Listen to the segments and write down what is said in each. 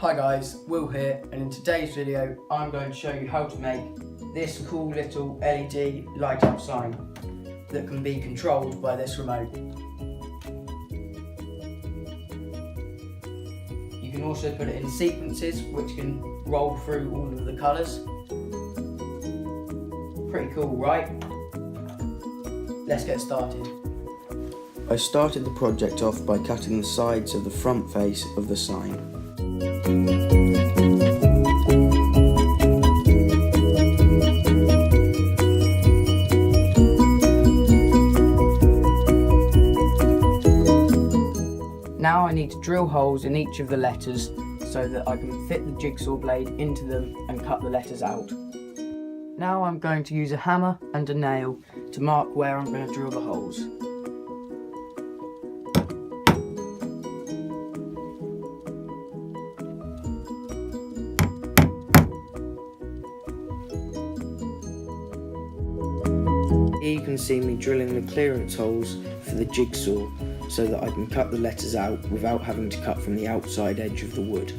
Hi guys, Will here, and in today's video I'm going to show you how to make this cool little LED light up sign that can be controlled by this remote. You can also put it in sequences which can roll through all of the colours. Pretty cool, right? Let's get started. I started the project off by cutting the sides of the front face of the sign. Now I need to drill holes in each of the letters so that I can fit the jigsaw blade into them and cut the letters out. Now I'm going to use a hammer and a nail to mark where I'm going to drill the holes. Here you can see me drilling the clearance holes for the jigsaw so that I can cut the letters out without having to cut from the outside edge of the wood.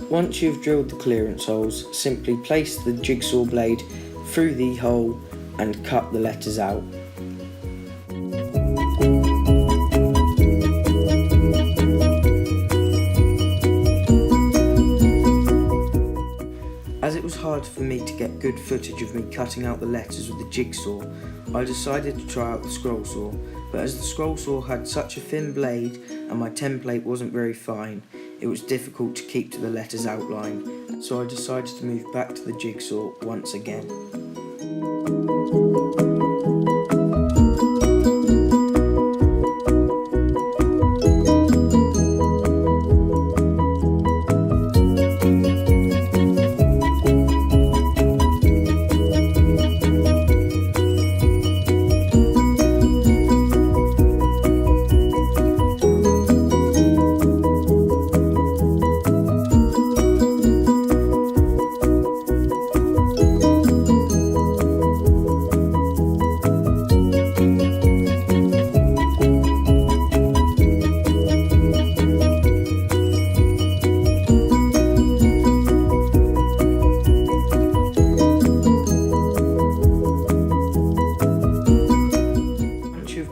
Once you've drilled the clearance holes, simply place the jigsaw blade through the hole and cut the letters out. As it was hard for me to get good footage of me cutting out the letters with the jigsaw, I decided to try out the scroll saw, but as the scroll saw had such a thin blade and my template wasn't very fine, it was difficult to keep to the letters outline, so I decided to move back to the jigsaw once again.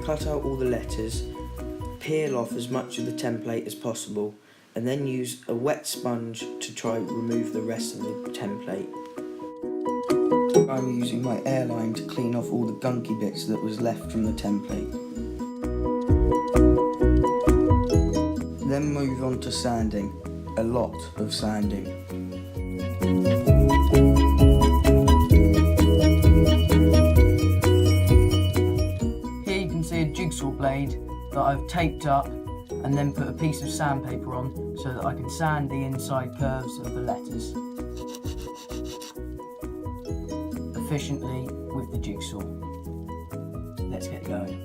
Cut out all the letters, peel off as much of the template as possible, and then use a wet sponge to try and remove the rest of the template. I'm using my airline to clean off all the gunky bits that was left from the template. Then move on to sanding, a lot of sanding. Jigsaw blade that I've taped up and then put a piece of sandpaper on so that I can sand the inside curves of the letters efficiently with the jigsaw. Let's get going.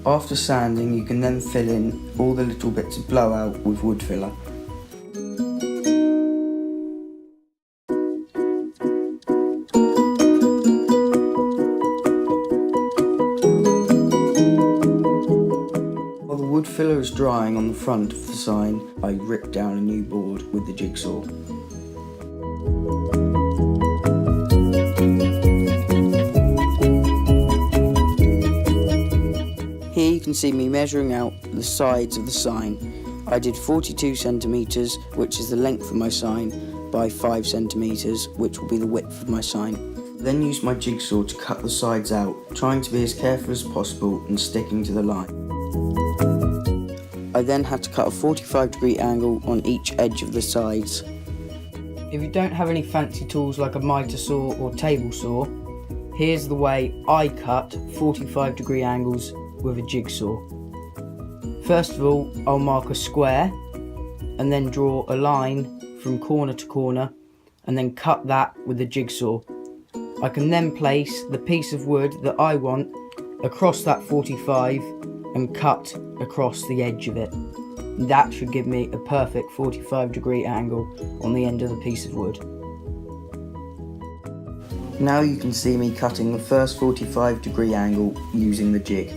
After sanding, you can then fill in all the little bits of blowout with wood filler. While the wood filler is drying on the front of the sign, I rip down a new board with the jigsaw. Here you can see me measuring out the sides of the sign. I did 42 centimetres, which is the length of my sign, by 5 centimetres, which will be the width of my sign. Then used my jigsaw to cut the sides out, trying to be as careful as possible and sticking to the line. I then had to cut a 45-degree angle on each edge of the sides. If you don't have any fancy tools like a mitre saw or table saw, here's the way I cut 45-degree angles with a jigsaw. First of all, I'll mark a square and then draw a line from corner to corner and then cut that with the jigsaw. I can then place the piece of wood that I want across that 45 and cut across the edge of it. That should give me a perfect 45-degree angle on the end of the piece of wood. Now you can see me cutting the first 45-degree angle using the jig.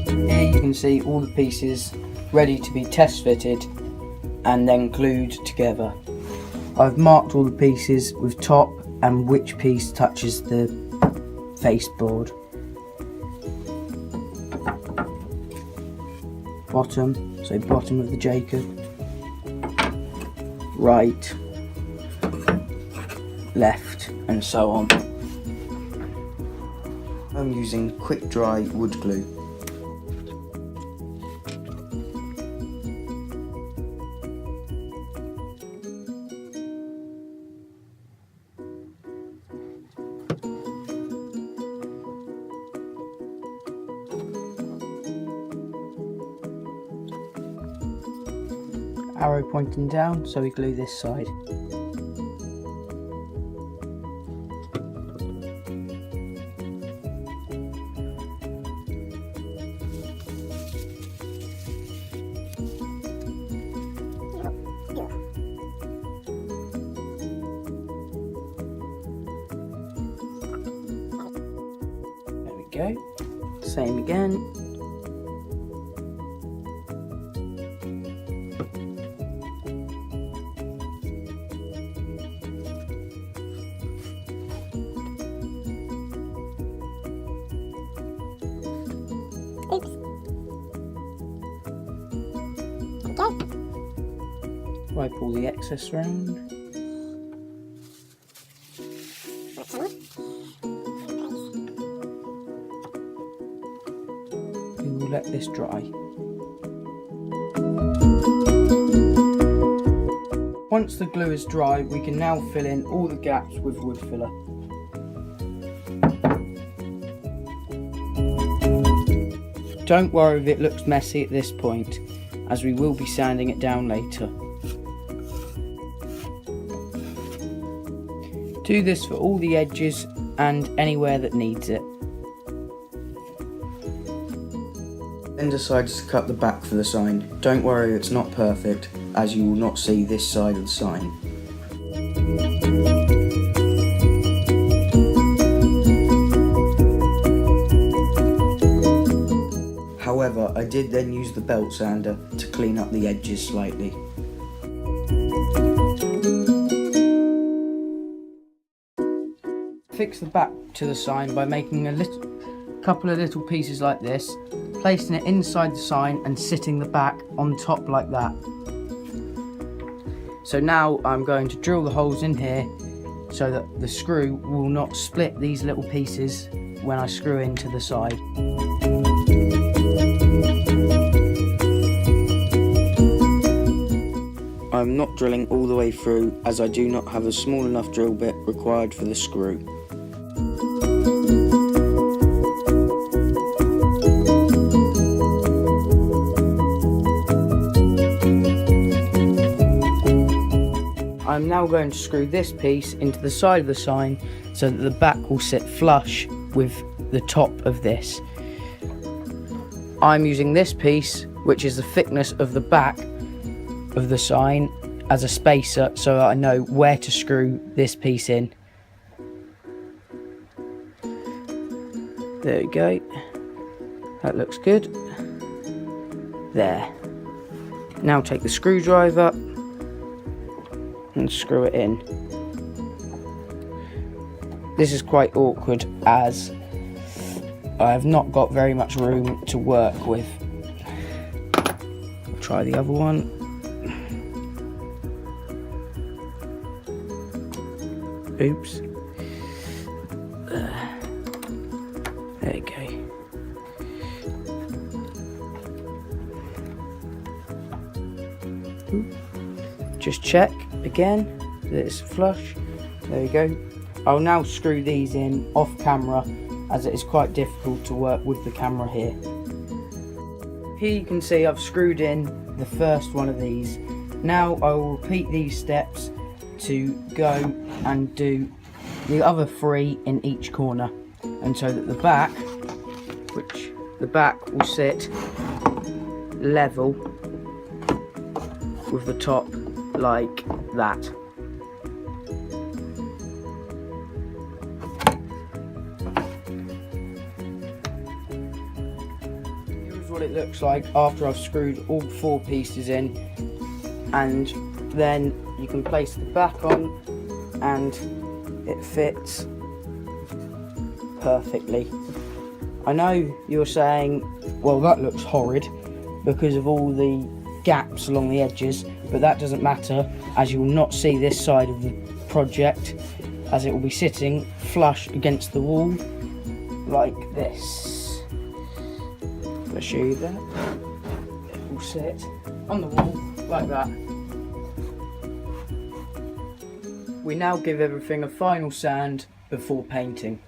Here you can see all the pieces ready to be test fitted and then glued together. I've marked all the pieces with top and which piece touches the baseboard. Bottom, so bottom of the Jacob. Right, left, and so on. I'm using quick dry wood glue. Arrow pointing down, so we glue this side. There we go. Same again. Wipe all the excess round. We will let this dry. Once the glue is dry, we can now fill in all the gaps with wood filler. Don't worry if it looks messy at this point, as we will be sanding it down later. Do this for all the edges and anywhere that needs it. Then decided to cut the back for the sign. Don't worry, it's not perfect, as you will not see this side of the sign. However, I did then use the belt sander to clean up the edges slightly. Fix the back to the sign by making a couple of little pieces like this, placing it inside the sign and sitting the back on top like that. So now I'm going to drill the holes in here so that the screw will not split these little pieces when I screw into the side. I'm not drilling all the way through, as I do not have a small enough drill bit required for the screw. I'm now going to screw this piece into the side of the sign so that the back will sit flush with the top of this. I'm using this piece, which is the thickness of the back of the sign, as a spacer so that I know where to screw this piece in. There we go. That looks good. There. Now take the screwdriver and screw it in. This is quite awkward as I have not got very much room to work with. I'll try the other one. Oops. There you go. Just check again that it's flush. There we go. I'll now screw these in off camera, as it is quite difficult to work with the camera here. Here you can see I've screwed in the first one of these. Now I will repeat these steps to go and do the other 3 in each corner, and so that the back will sit level with the top like that. Here's what it looks like after I've screwed all 4 pieces in, and then you can place the back on and it fits perfectly. I know you're saying, well, that looks horrid because of all the gaps along the edges, but that doesn't matter, as you will not see this side of the project, as it will be sitting flush against the wall like this. I'll show you that. It will sit on the wall like that. We now give everything a final sand before painting.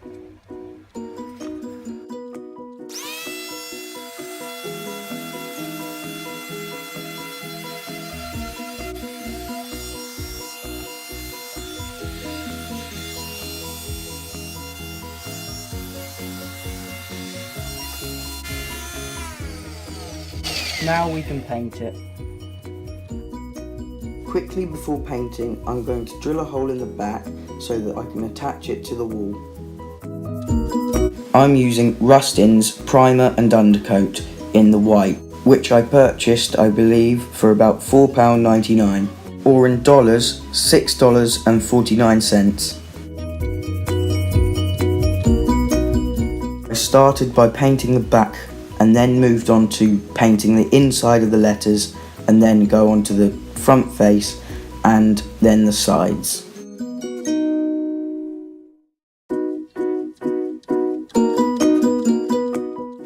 Now we can paint it. Quickly before painting, I'm going to drill a hole in the back so that I can attach it to the wall. I'm using Rustin's primer and undercoat in the white, which I purchased, I believe, for about £4.99, or in dollars, $6.49. I started by painting the back and then moved on to painting the inside of the letters, and then go on to the front face and then the sides.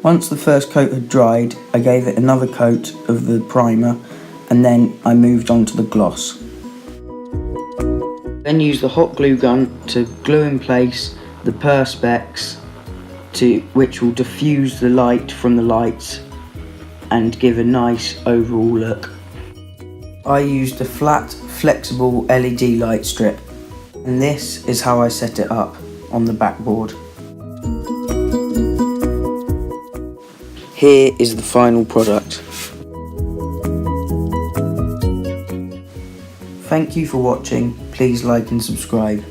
Once the first coat had dried, I gave it another coat of the primer, and then I moved on to the gloss. Then used the hot glue gun to glue in place the perspex, which will diffuse the light from the lights and give a nice overall look. I used a flat, flexible LED light strip, and this is how I set it up on the backboard. Here is the final product. Thank you for watching. Please like and subscribe.